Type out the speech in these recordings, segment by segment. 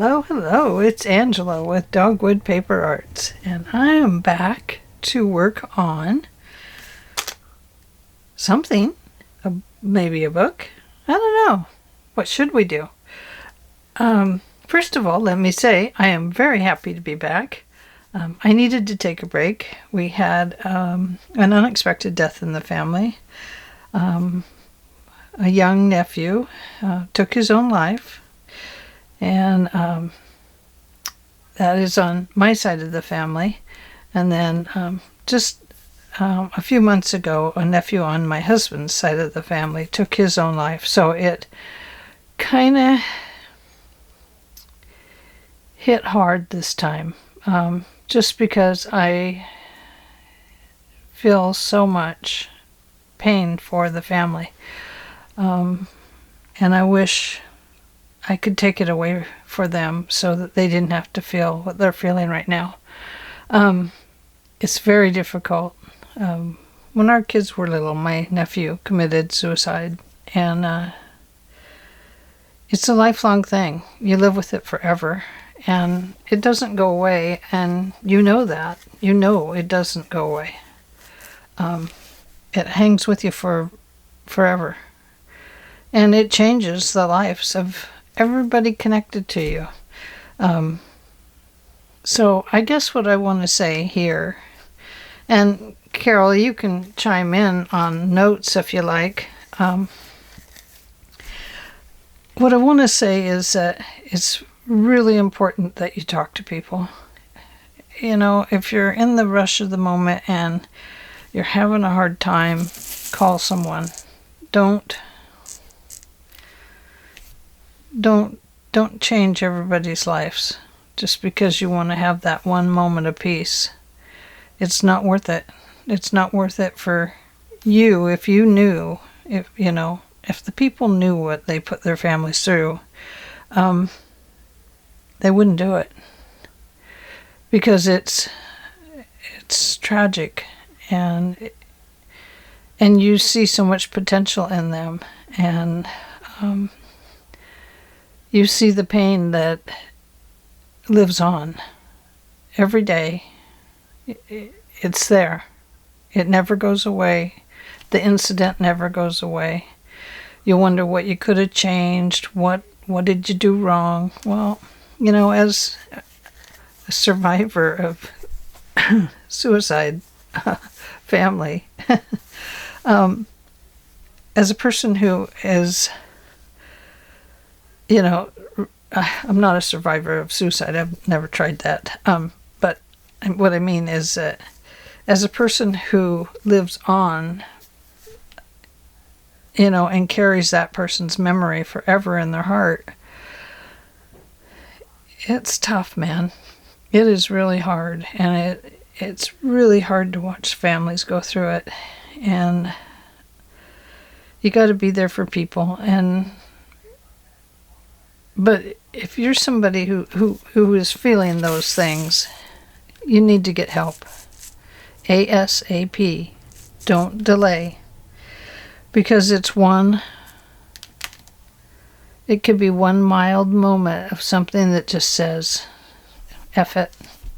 Hello, hello, it's Angela with Dogwood Paper Arts, and I am back to work on something, maybe a book. I don't know. What should we do? First of all, let me say I am very happy to be back. I needed to take a break. We had an unexpected death in the family. A young nephew took his own life, and that is on my side of the family. And then just a few months ago, a nephew on my husband's side of the family took his own life. So it kind of hit hard this time, just because I feel so much pain for the family. And I wish I could take it away for them so that they didn't have to feel what they're feeling right now. It's very difficult. When our kids were little, my nephew committed suicide, and it's a lifelong thing. You live with it forever, and it doesn't go away, and you know that. You know it doesn't go away. It hangs with you for forever, and it changes the lives of everybody connected to you. So I guess what I want to say here, and Carol, you can chime in on notes if you like. What I want to say is that it's really important that you talk to people. You know, if you're in the rush of the moment and you're having a hard time, call someone. Don't change everybody's lives just because you want to have that one moment of peace. It's not worth it. It's not worth it for you. If you knew, if the people knew what they put their families through, they wouldn't do it, because it's tragic, and you see so much potential in them, and you see the pain that lives on every day. It's there. It never goes away. The incident never goes away. You wonder what you could have changed. What did you do wrong? Well, as a survivor of suicide family, as a person who is, I'm not a survivor of suicide. I've never tried that. But what I mean is that as a person who lives on, and carries that person's memory forever in their heart, it's tough, man. It is really hard, and it's really hard to watch families go through it. And you got to be there for people. But if you're somebody who is feeling those things, you need to get help. ASAP. Don't delay. Because it could be one mild moment of something that just says, F it,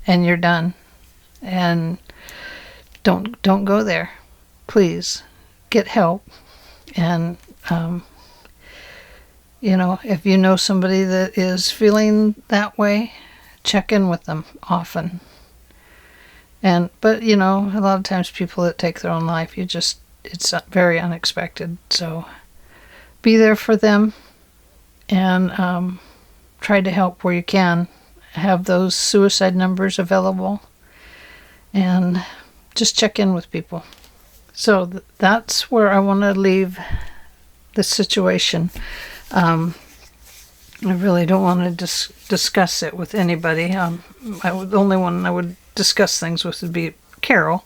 and you're done. And don't go there. Please, get help. And, if you know somebody that is feeling that way, check in with them often. But a lot of times people that take their own life, it's very unexpected. So be there for them, and try to help where you can. Have those suicide numbers available, and just check in with people. So that's where I want to leave the situation. I really don't want to discuss it with anybody. The only one I would discuss things with would be Carol.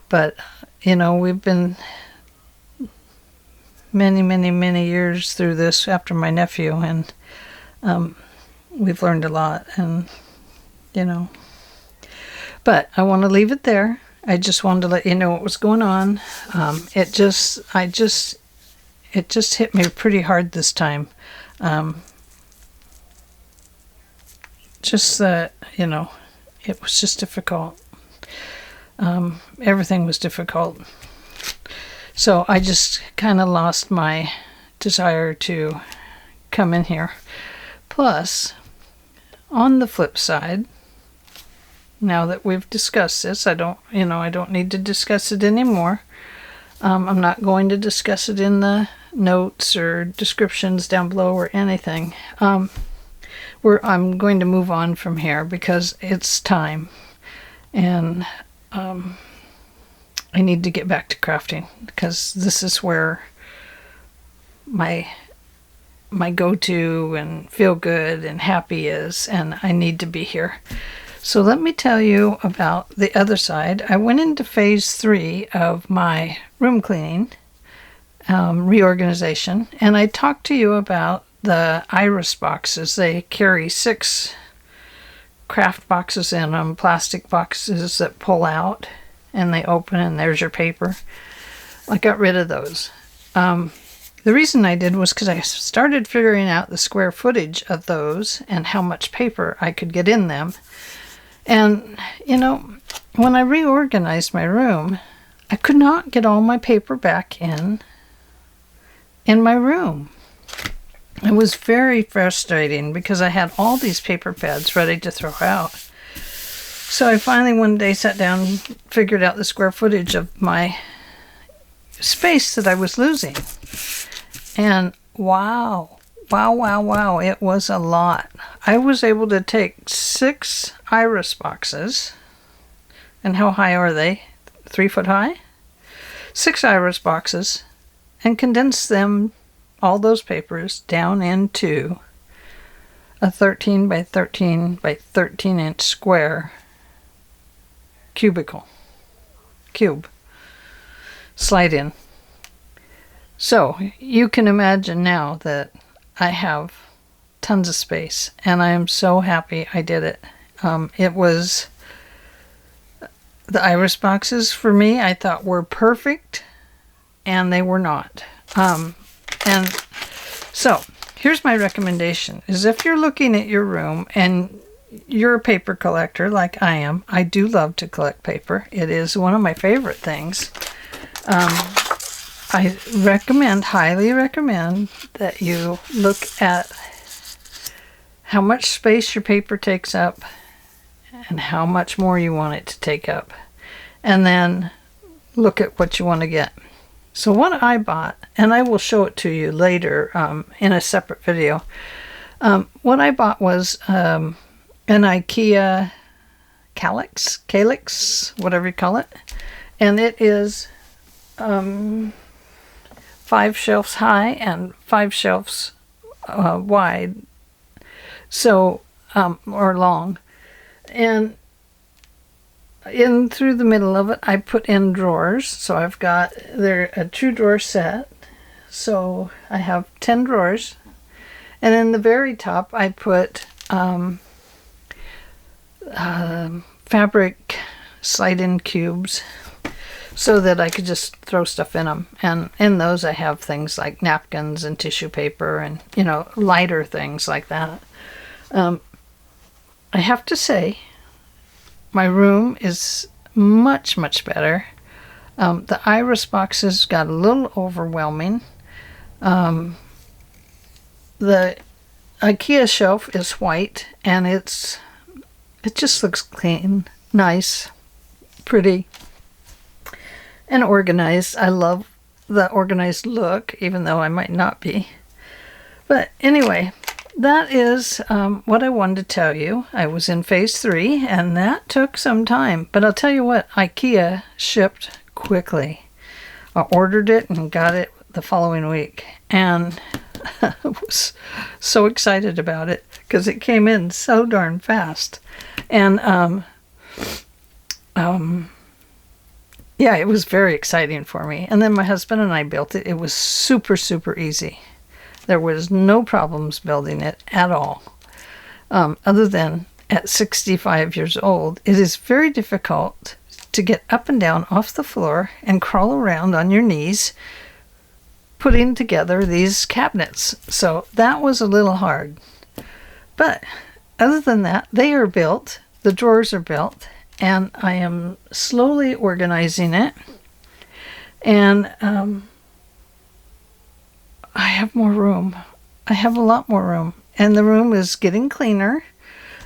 But, we've been many, many, many years through this after my nephew, and we've learned a lot, and, But I want to leave it there. I just wanted to let you know what was going on. It just hit me pretty hard this time. Just that, it was just difficult. Everything was difficult. So I just kind of lost my desire to come in here. Plus, on the flip side, now that we've discussed this, I don't need to discuss it anymore. I'm not going to discuss it in the notes or descriptions down below or anything. I'm going to move on from here because it's time, and I need to get back to crafting because this is where my go-to and feel good and happy is, and I need to be here. So let me tell you about the other side. I went into phase 3 of my room cleaning reorganization, and I talked to you about the iris boxes. They carry 6 craft boxes in them, plastic boxes that pull out and they open, and there's your paper. I got rid of those. The reason I did was because I started figuring out the square footage of those and how much paper I could get in them. And, when I reorganized my room, I could not get all my paper back in my room. It was very frustrating because I had all these paper pads ready to throw out. So I finally one day sat down and figured out the square footage of my space that I was losing. And wow, it was a lot. I was able to take 6 iris boxes, and how high are they? 3 foot high? 6 iris boxes, and condense them, all those papers, down into a 13 by 13 by 13 inch square cube. Slide in. So you can imagine now that I have tons of space, and I am so happy I did it. It was the iris boxes for me, I thought were perfect, and they were not. And so here's my recommendation: is if you're looking at your room and you're a paper collector like I am. I do love to collect paper. It is one of my favorite things. I highly recommend that you look at how much space your paper takes up and how much more you want it to take up. And then look at what you want to get. So what I bought, and I will show it to you later in a separate video. What I bought was an IKEA calyx, whatever you call it. And it is 5 shelves high and 5 shelves wide, so or long. And in through the middle of it, I put in drawers. So I've got there a 2-drawer set. So I have 10 drawers. And in the very top, I put fabric slide-in cubes so that I could just throw stuff in them. And in those, I have things like napkins and tissue paper and, lighter things like that. I have to say, my room is much, much better. The iris boxes got a little overwhelming. The IKEA shelf is white, and it just looks clean, nice, pretty, and organized. I love the organized look, even though I might not be. But anyway, that is what I wanted to tell you. I was in phase 3, and that took some time. But I'll tell you what, IKEA shipped quickly. I ordered it and got it the following week. And I was so excited about it because it came in so darn fast. And yeah, it was very exciting for me. And then my husband and I built it. It was super, super easy. There was no problems building it at all. Other than at 65 years old, it is very difficult to get up and down off the floor and crawl around on your knees putting together these cabinets. So that was a little hard. But other than that, they are built. The drawers are built, and I am slowly organizing it. And I have more room. I have a lot more room. And the room is getting cleaner.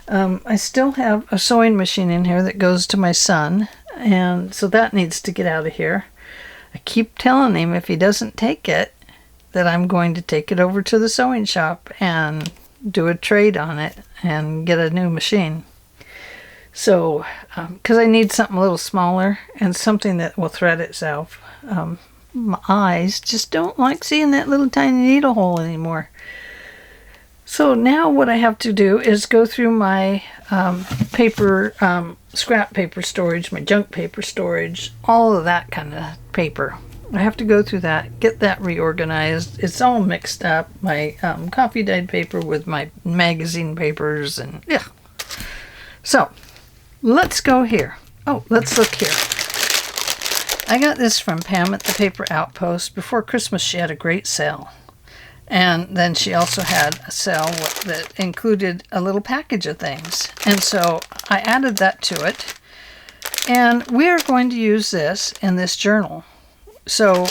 I still have a sewing machine in here that goes to my son, and so that needs to get out of here. I keep telling him if he doesn't take it, that I'm going to take it over to the sewing shop and do a trade on it and get a new machine. So, because I need something a little smaller and something that will thread itself. My eyes just don't like seeing that little tiny needle hole anymore. So now what I have to do is go through my paper, scrap paper storage, my junk paper storage, all of that kind of paper. I have to go through that, get that reorganized. It's all mixed up. My coffee dyed paper with my magazine papers and yeah. So let's go here. Oh, let's look here. I got this from Pam at the Paper Outpost. Before Christmas, she had a great sale. And then she also had a sale that included a little package of things. And so I added that to it. And we are going to use this in this journal. So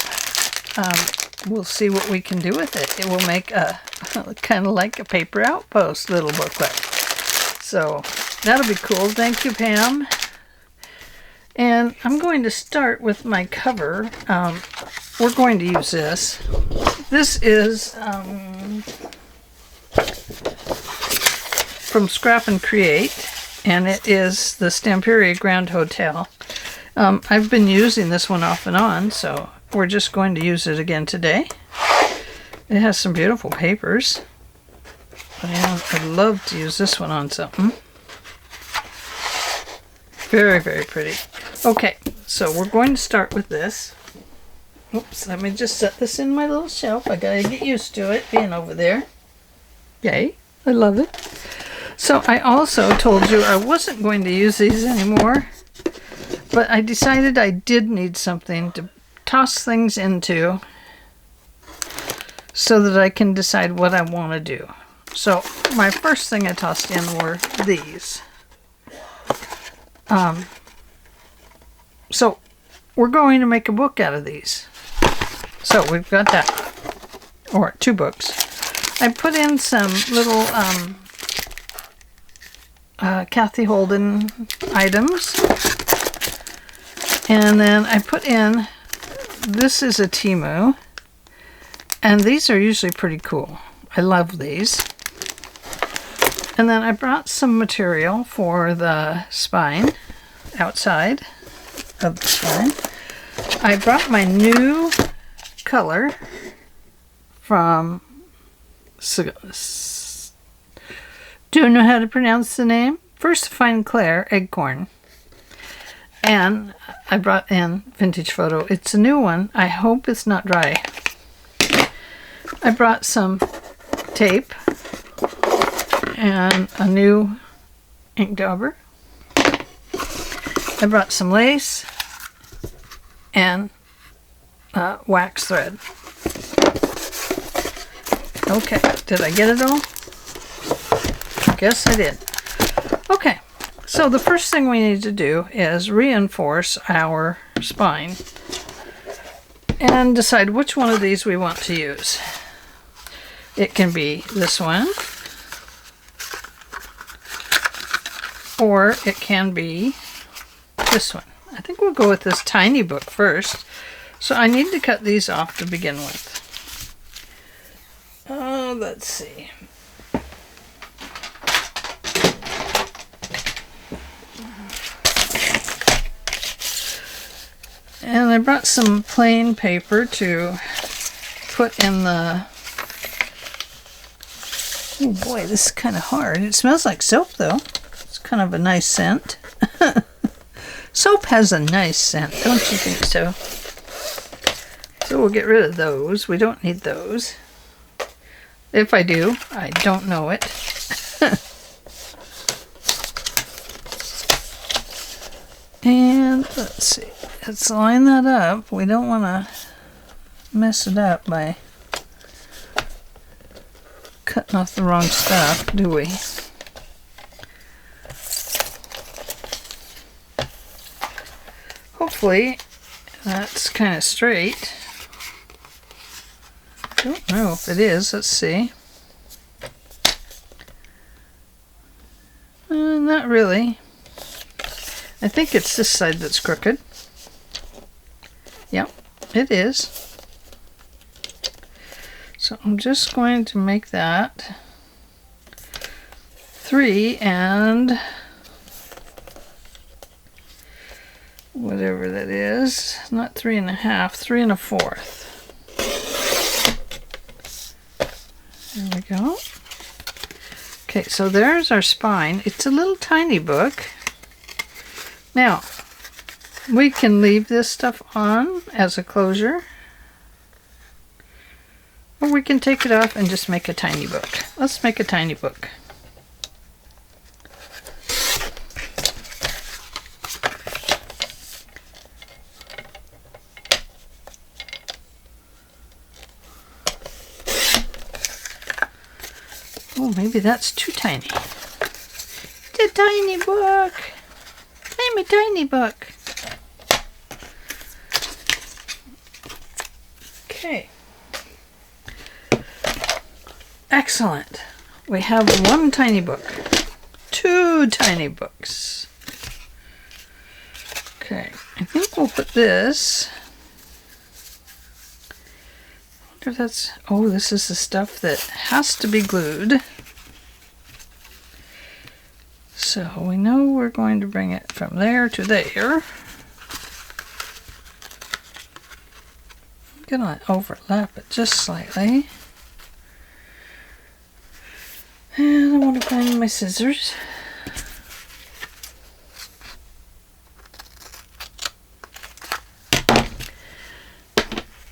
we'll see what we can do with it. It will make a kind of like a Paper Outpost little booklet. So that'll be cool. Thank you, Pam. And I'm going to start with my cover. We're going to use this. This is from Scrap and Create, and it is the Stamperia Grand Hotel. I've been using this one off and on, so we're just going to use it again today. It has some beautiful papers. And I'd love to use this one on something. Very, very pretty. Okay, so we're going to start with this. Oops, let me just set this in my little shelf. I gotta get used to it being over there. Yay, I love it. So I also told you I wasn't going to use these anymore, but I decided I did need something to toss things into so that I can decide what I want to do. So my first thing I tossed in were these. So we're going to make a book out of these. So we've got that, or 2 books. I put in some little Kathy Holden items, and then I put in, this is a Temu, and these are usually pretty cool. I love these. And then I brought some material for the spine, outside of the spine. I brought my new color from, do you know how to pronounce the name? First Fine Claire Eggcorn. And I brought in Vintage Photo. It's a new one. I hope it's not dry. I brought some tape and a new ink dauber. I brought some lace and wax thread. Okay, did I get it all? Guess I did. Okay, so the first thing we need to do is reinforce our spine and decide which one of these we want to use. It can be this one, or it can be this one. I think we'll go with this tiny book first. So I need to cut these off to begin with. Let's see. And I brought some plain paper to put in the... Oh boy, this is kind of hard. It smells like soap though. It's kind of a nice scent. Soap has a nice scent, don't you think so? So we'll get rid of those. We don't need those. If I do, I don't know it. And let's see. Let's line that up. We don't want to mess it up by cutting off the wrong stuff, do we? hopefully that's kind of straight. Don't know if it is. Let's see. Not really. I think it's this side that's crooked. Yep, it is. So I'm just going to make that 3 and whatever that is. Not 3 1/2, 3 1/4. There we go. Okay, so there's our spine. It's a little tiny book. Now, we can leave this stuff on as a closure, or we can take it off and just make a tiny book. Let's make a tiny book. Oh, maybe that's too tiny. It's a tiny book. I'm a tiny book. Okay. Excellent. We have 1 tiny book. 2 tiny books. Okay. I think we'll put this. I wonder if that's... Oh, this is the stuff that has to be glued. So we know we're going to bring it from there to there. I'm going to overlap it just slightly. And I want to find my scissors.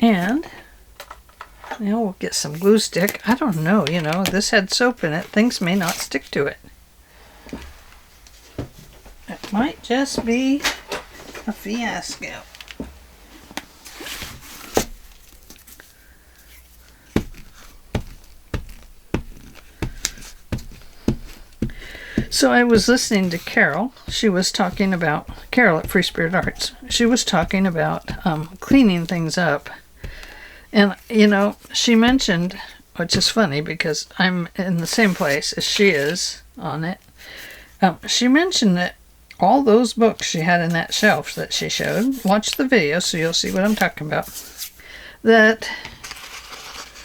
And now we'll get some glue stick. I don't know, you know, this had soap in it. Things may not stick to it. It might just be a fiasco. So I was listening to Carol. She was talking about, Carol at Free Spirit Arts, she was talking about cleaning things up. And, you know, she mentioned, which is funny because I'm in the same place as she is on it. She mentioned that all those books she had in that shelf that she showed, watch the video so you'll see what I'm talking about, that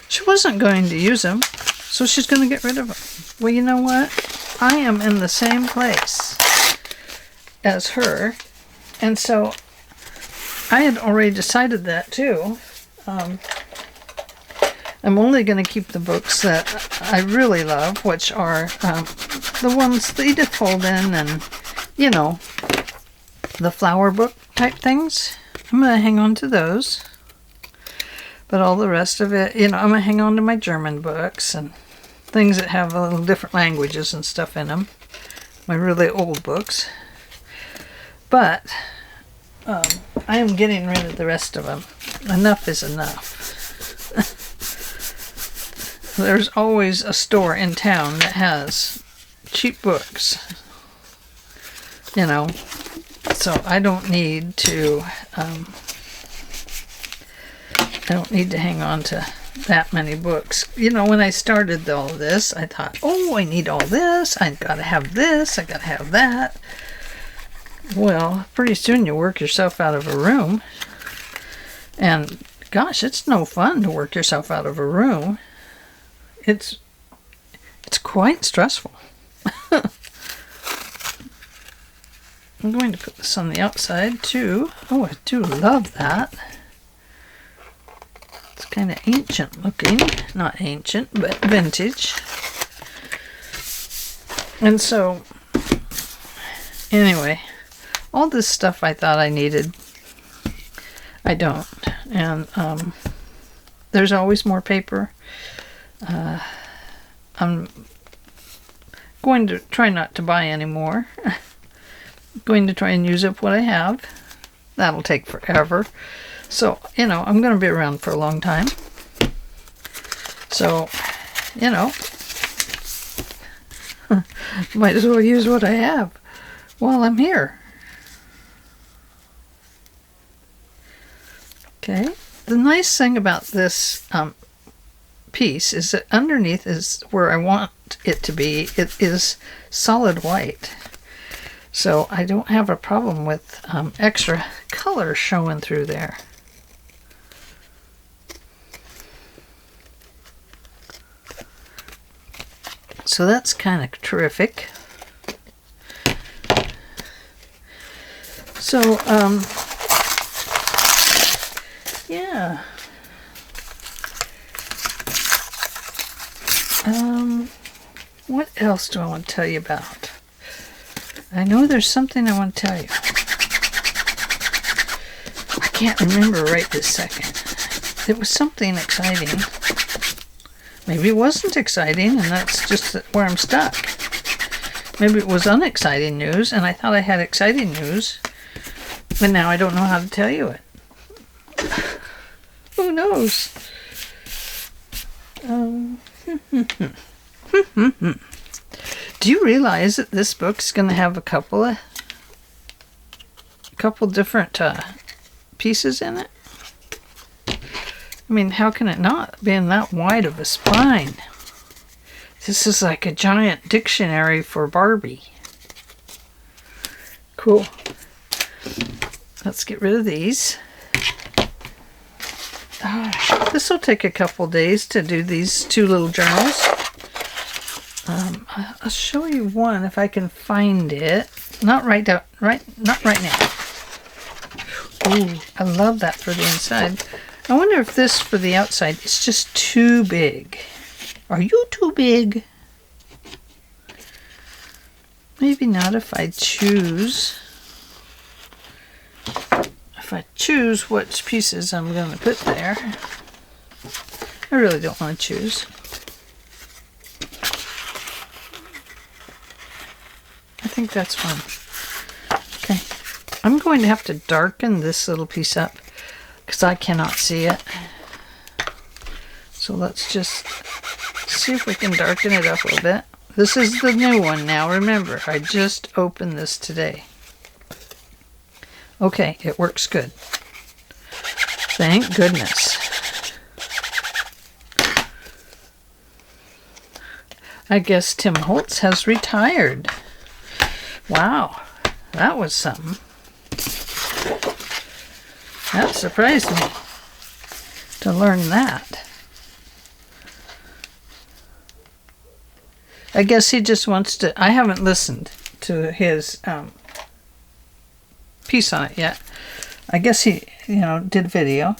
she wasn't going to use them, so she's going to get rid of them. Well, you know what? I am in the same place as her, and so I had already decided that too. I'm only going to keep the books that I really love, which are the ones that Edith Holden and, you know, the flower book type things. I'm going to hang on to those. But all the rest of it, you know, I'm going to hang on to my German books and things that have a little different languages and stuff in them. My really old books. But I am getting rid of the rest of them. Enough is enough. There's always a store in town that has cheap books. You know, so I don't need to hang on to that many books. You know, when I started all this, I thought, oh, I need all this. I gotta have this. I gotta have that. Well, pretty soon you work yourself out of a room. And gosh, it's no fun to work yourself out of a room. It's quite stressful. I'm going to put this on the outside too. Oh, I do love that. It's kind of ancient looking. Not ancient, but vintage. And so, anyway, all this stuff I thought I needed, I don't. And there's always more paper. I'm going to try not to buy any more. Going to try and use up what I have. That'll take forever. So, you know, I'm going to be around for a long time. So, you know, might as well use what I have while I'm here. Okay. The nice thing about this piece is that underneath is where I want it to be. It is solid white. So I don't have a problem with extra color showing through there. So that's kind of terrific. So, yeah. What else do I want to tell you about? I know there's something I want to tell you. I can't remember right this second. It was something exciting. Maybe it wasn't exciting, and that's just where I'm stuck. Maybe it was unexciting news, and I thought I had exciting news, but now I don't know how to tell you it. Who knows? Do you realize that this book's going to have a couple different pieces in it? I mean, how can it not, being that wide of a spine? This is like a giant dictionary for Barbie. Cool. Let's get rid of these. This will take a couple days to do these two little journals. I'll show you one if I can find it. Not right now. Ooh, I love that for the inside. I wonder if this for the outside is just too big. Are you too big? Maybe not if I choose. If I choose which pieces I'm going to put there. I really don't want to choose. I think that's fun. Okay. I'm going to have to darken this little piece up because I cannot see it. So let's just see if we can darken it up a little bit. This is the new one now. Remember, I just opened this today. Okay, it works good. Thank goodness. I guess Tim Holtz has retired. Wow, that was something. That surprised me to learn that. I guess he just wants to, I haven't listened to his piece on it yet. I guess he, did video,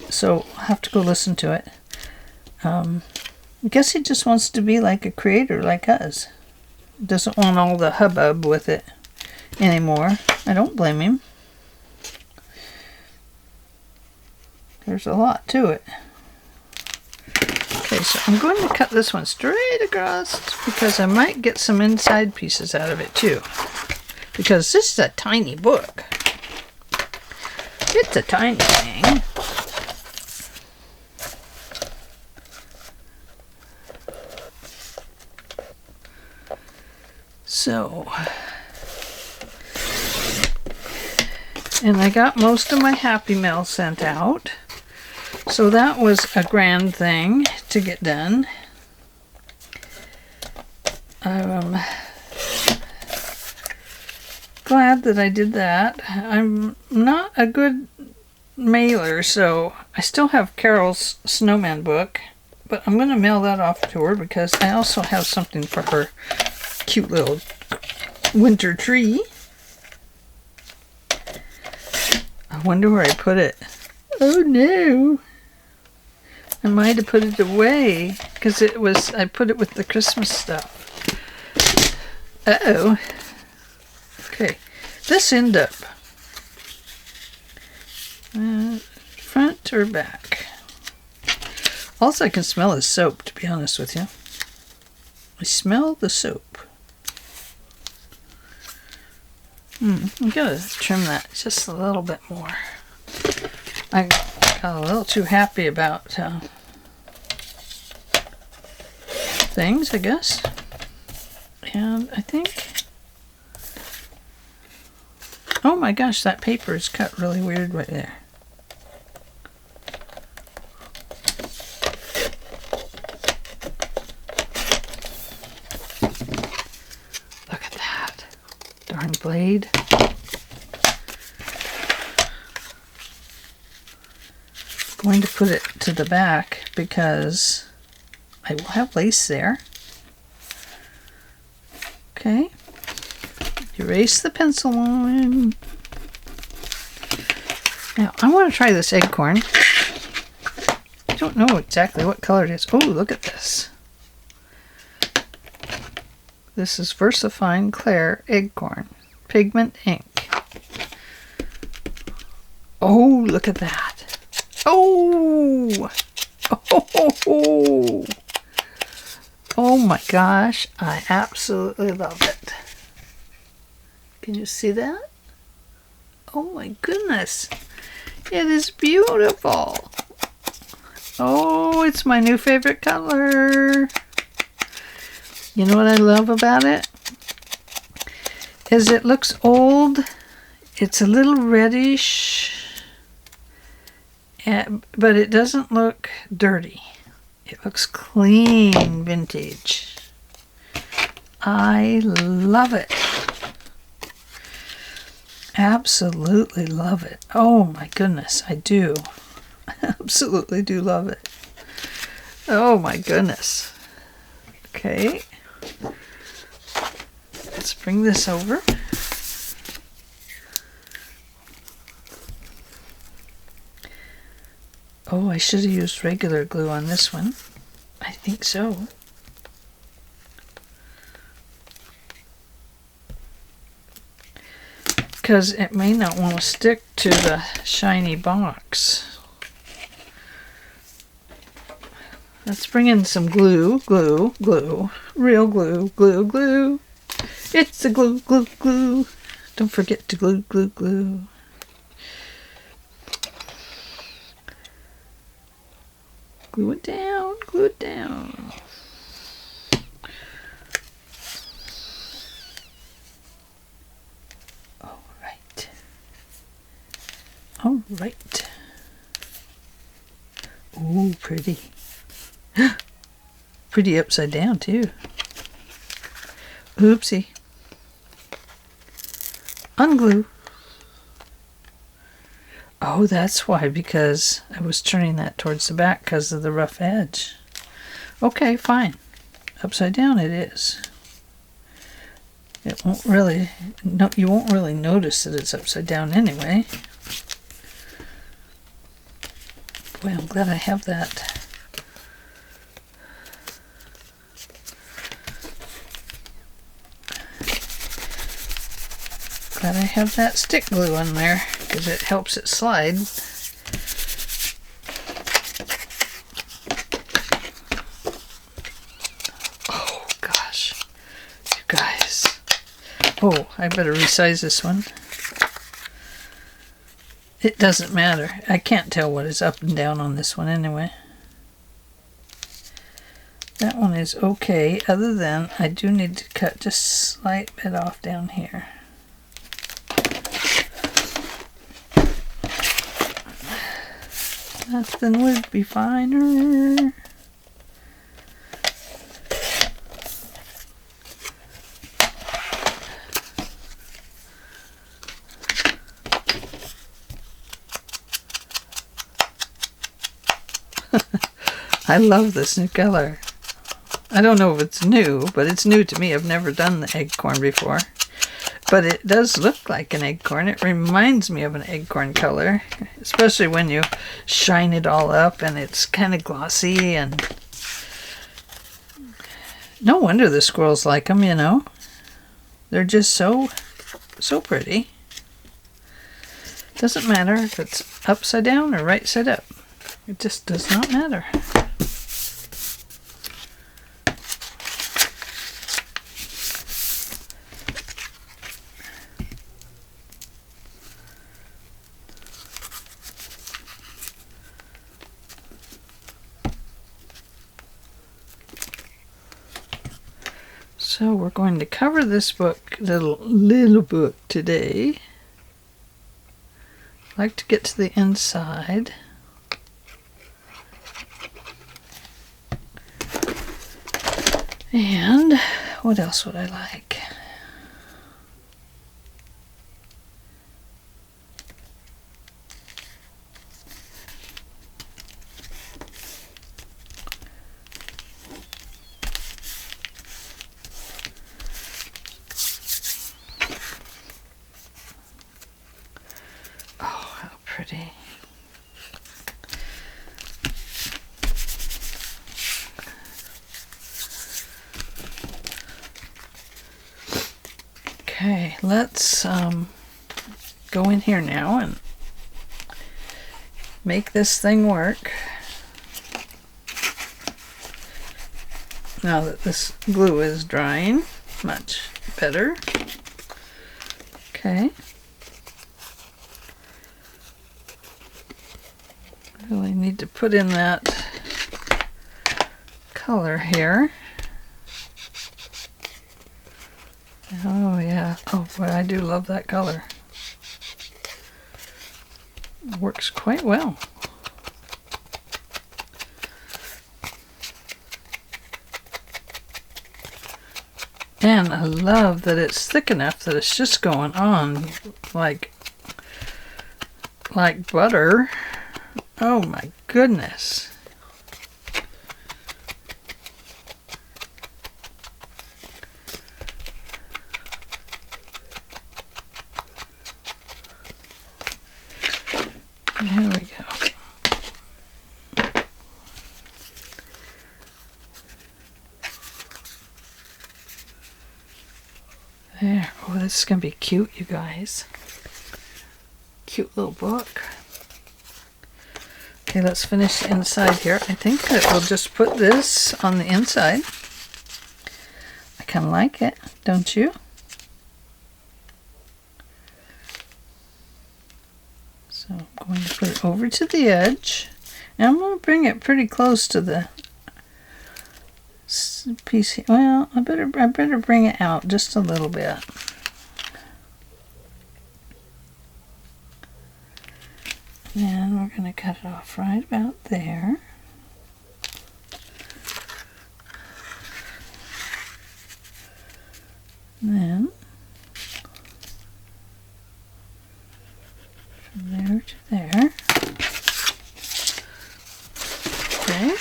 so I'll have to go listen to it. I guess he just wants to be like a creator like us. Doesn't want all the hubbub with it anymore. I don't blame him. There's a lot to it. Okay, so I'm going to cut this one straight across because I might get some inside pieces out of it too. Because this is a tiny book. It's a tiny thing. So, and I got most of my Happy Mail sent out. So that was a grand thing to get done. I'm glad that I did that. I'm not a good mailer, so I still have Carol's Snowman book, but I'm going to mail that off to her because I also have something for her cute little winter tree. I wonder where I put it. Oh no! I might have put it away because I put it with the Christmas stuff. Uh-oh. Okay, this end up front or back. All I can smell is soap, to be honest with you. I smell the soap. I'm gonna trim that just a little bit more. I got a little too happy about things, I guess. And I think, oh my gosh, that paper is cut really weird right there. darn blade. Going to put it to the back because I will have lace there. Okay. Erase the pencil line. Now, I want to try this acorn. I don't know exactly what color it is. Oh, look at this. This is VersaFine Clair Acorn Pigment Ink. Oh, look at that. Oh! Oh! Oh my gosh, I absolutely love it. Can you see that? Oh my goodness. It is beautiful. Oh, it's my new favorite color. You know what I love about it? Is it looks old. It's a little reddish, but it doesn't look dirty. It looks clean vintage. I love it. Absolutely love it. Oh my goodness, I do. I absolutely do love it. Oh my goodness. Okay. Let's bring this over. Oh, I should have used regular glue on this one. I think so. Because it may not want to stick to the shiny box. Let's bring in some glue, glue, glue, real glue, glue, glue. It's the glue, glue, glue. Don't forget to glue, glue, glue. Glue it down, glue it down. All right. All right. Ooh, pretty. Pretty upside down, too. Oopsie. Unglue. Oh, that's why, because I was turning that towards the back because of the rough edge. Okay, fine. Upside down it is. It won't really, no, you won't really notice that it's upside down anyway. Boy, I'm glad I have that. Glad I have that stick glue in there because it helps it slide. Oh gosh, you guys. Oh, I better resize this one. It doesn't matter. I can't tell what is up and down on this one anyway. That one is okay, other than I do need to cut just a slight bit off down here. Nothing would be finer. I love this new color. I don't know if it's new, but it's new to me. I've never done the acorn before. But it does look like an acorn. It reminds me of an acorn color, especially when you shine it all up and it's kind of glossy. And no wonder the squirrels like them, you know. They're just so pretty. Doesn't matter if it's upside down or right side up. It just does not matter. So we're going to cover this book, little book today. I like to get to the inside. And what else would I like? pretty. Okay, let's go in here now and make this thing work. Now that this glue is drying, much better. Okay. Really need to put in that color here. Oh yeah, oh boy, I do love that color. It works quite well. And I love that it's thick enough that it's just going on like butter. Oh my goodness. There we go. There. Oh, this is going to be cute, you guys. Cute little book. Okay, let's finish the inside here. I think that we'll just put this on the inside. I kind of like it, don't you? So I'm going to put it over to the edge. And I'm going to bring it pretty close to the piece here. Well, I better bring it out just a little bit. And we're going to cut it off right about there. And then from there to there. Okay.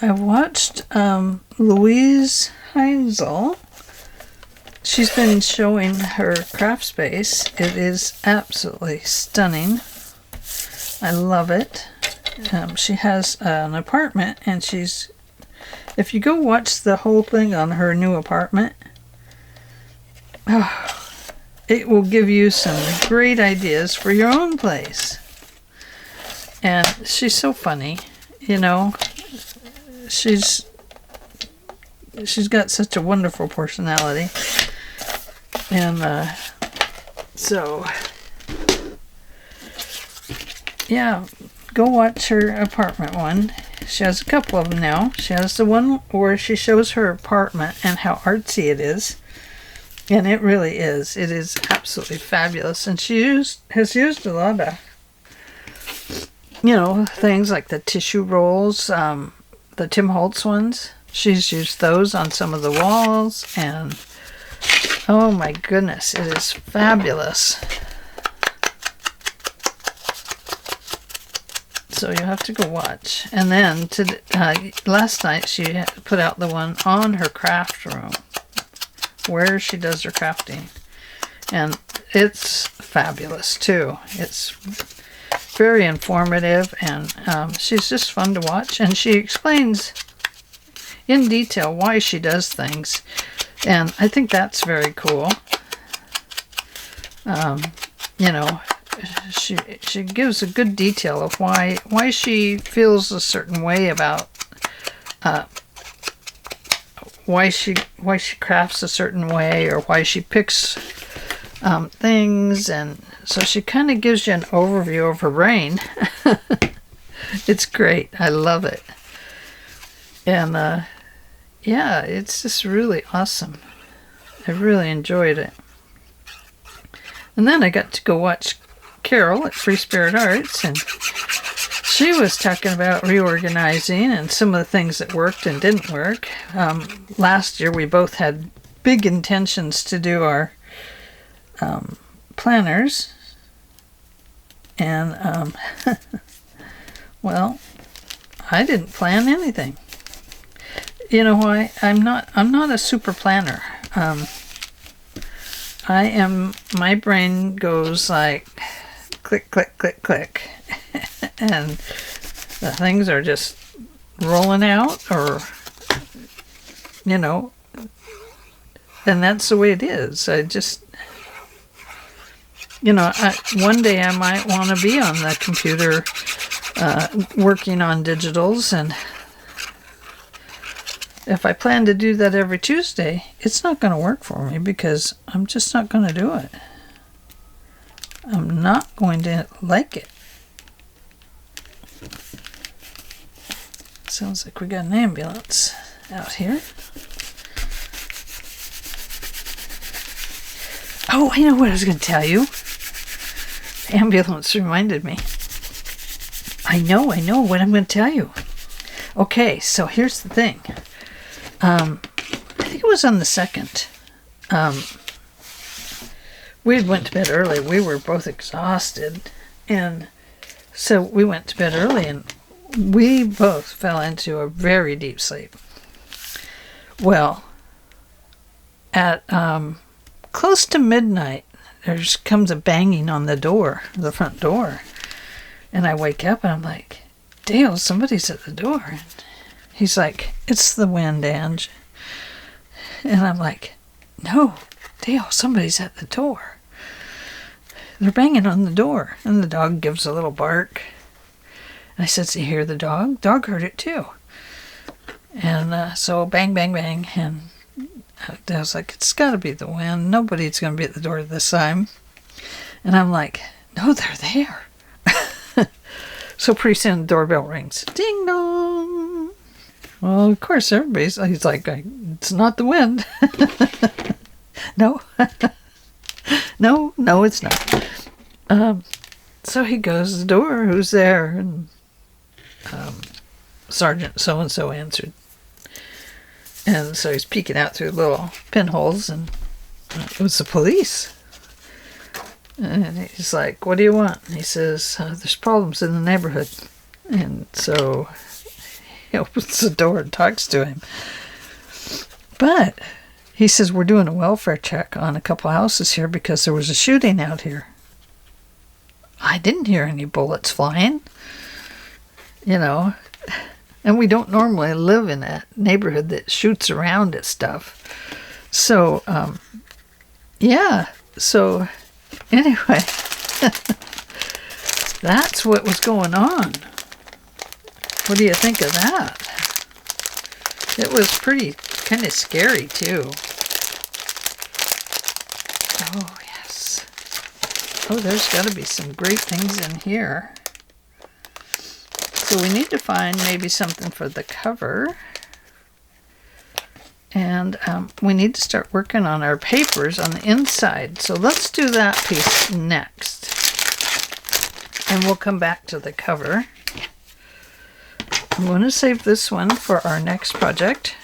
I watched Louise Heinzel. She's been showing her craft space. It is absolutely stunning. I love it. She has an apartment, and if you go watch the whole thing on her new apartment, it will give you some great ideas for your own place. And she's so funny, you know. She's got such a wonderful personality. And so yeah, go watch her apartment one. She has a couple of them now. She has the one where she shows her apartment and how artsy it is, and it really is. It is absolutely fabulous. And she has used a lot of, you know, things like the tissue rolls, the Tim Holtz ones. She's used those on some of the walls, and oh my goodness, it is fabulous. So you have to go watch. And then last night she put out the one on her craft room where she does her crafting, and it's fabulous too. It's very informative, and she's just fun to watch, and she explains in detail why she does things, and I think that's very cool. You know, she gives a good detail of why she feels a certain way about why she crafts a certain way, or why she picks things, and so she kind of gives you an overview of her brain. It's great. I love it. And yeah, it's just really awesome. I really enjoyed it. And then I got to go watch Carol at Free Spirit Arts, and she was talking about reorganizing and some of the things that worked and didn't work. Last year we both had big intentions to do our planners, and well, I didn't plan anything. You know why? I'm not a super planner. my brain goes like click, click, click, click. And the things are just rolling out, or, you know, and that's the way it is. I just, you know, one day I might want to be on the computer working on digitals, and if I plan to do that every Tuesday, it's not going to work for me because I'm just not going to do it. I'm not going to like it. Sounds like we got an ambulance out here. Oh, I know what I was going to tell you. The ambulance reminded me. I know what I'm going to tell you. Okay, so here's the thing. I think it was on the 2nd. We had went to bed early. We were both exhausted. And so we went to bed early, and we both fell into a very deep sleep. Well, at close to midnight, there comes a banging on the door, the front door. And I wake up and I'm like, Dale, somebody's at the door. And he's like, it's the wind, Ange. And I'm like, no, Dale, somebody's at the door. They're banging on the door. And the dog gives a little bark. And I said, so you hear the dog? Dog heard it too. And so bang, bang, bang. And I was like, it's got to be the wind. Nobody's going to be at the door this time. And I'm like, no, they're there. So pretty soon the doorbell rings. Ding dong. Well, of course, he's like, it's not the wind. No. No, it's not. So he goes to the door. Who's there? And Sergeant so-and-so answered. And so he's peeking out through little pinholes, and it was the police. And he's like, what do you want? And he says, there's problems in the neighborhood. And so he opens the door and talks to him. But he says, we're doing a welfare check on a couple houses here because there was a shooting out here. I didn't hear any bullets flying, you know. And we don't normally live in a neighborhood that shoots around at stuff. So, yeah. So, anyway, that's what was going on. What do you think of that? It was pretty kind of scary, too. Oh, yes. Oh, there's got to be some great things in here. So we need to find maybe something for the cover. And we need to start working on our papers on the inside. So let's do that piece next. And we'll come back to the cover. I'm going to save this one for our next project.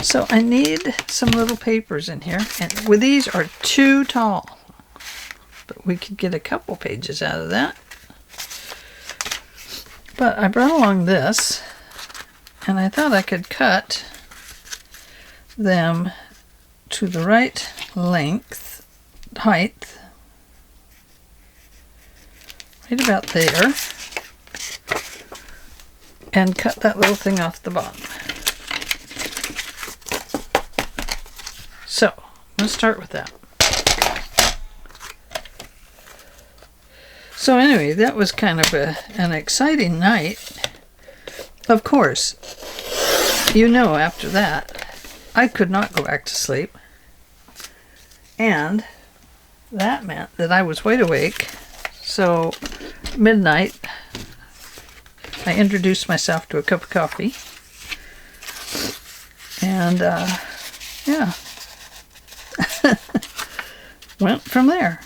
So I need some little papers in here. And these are too tall. But we could get a couple pages out of that. But I brought along this, and I thought I could cut them to the right height, right about there, and cut that little thing off the bottom. So, let's start with that. So anyway, that was kind of an exciting night. Of course, you know, after that, I could not go back to sleep. And that meant that I was wide awake. So midnight, I introduced myself to a cup of coffee. And, yeah, went from there.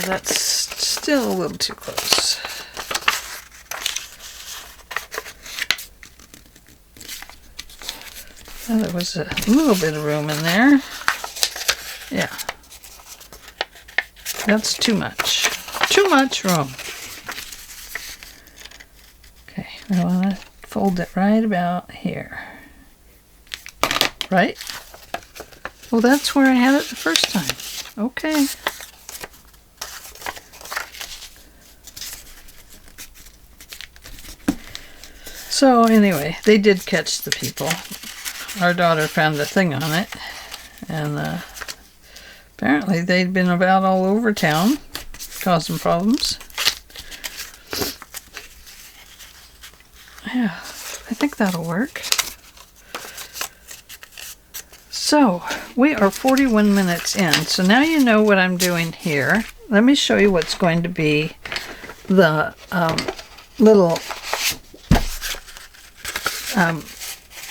That's still a little too close. Well, there was a little bit of room in there. Yeah. That's too much. Too much room. I want to fold it right about here. Right? Well, that's where I had it the first time. Okay. So anyway, they did catch the people. Our daughter found a thing on it, and apparently they'd been about all over town causing problems. Yeah, I think that'll work. So we are 41 minutes in, so now you know what I'm doing here. Let me show you what's going to be the little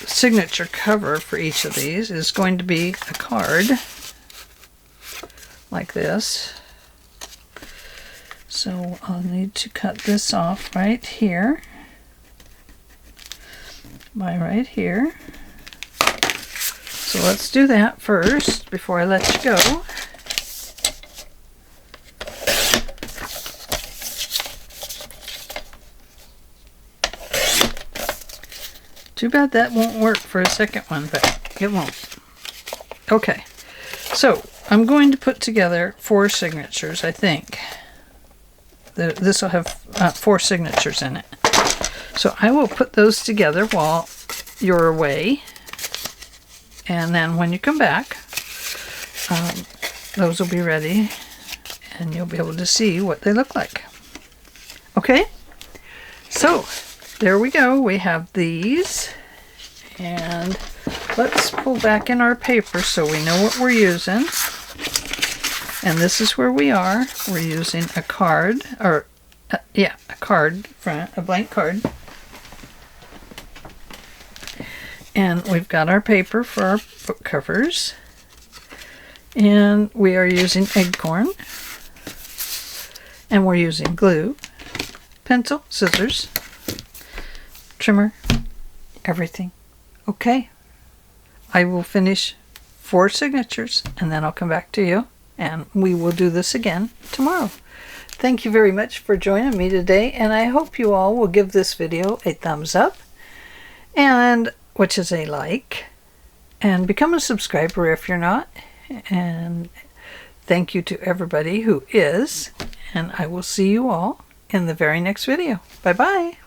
signature cover for each of these. Is going to be a card like this. So I'll need to cut this off right here by right here. So let's do that first before I let you go. Too bad that won't work for a second one, but it won't. Okay, so I'm going to put together 4 signatures, I think. This will have 4 signatures in it. So I will put those together while you're away. And then when you come back, those will be ready and you'll be able to see what they look like. Okay, so there we go. We have these, and let's pull back in our paper so we know what we're using. And this is where we are. We're using a card, or a card front, a blank card. And we've got our paper for our book covers. And we are using Acorn. And we're using glue, pencil, scissors, trimmer, everything. Okay. I will finish 4 signatures and then I'll come back to you and we will do this again tomorrow. Thank you very much for joining me today, and I hope you all will give this video a thumbs up, and which is a like, and become a subscriber if you're not. And thank you to everybody who is, and I will see you all in the very next video. Bye bye.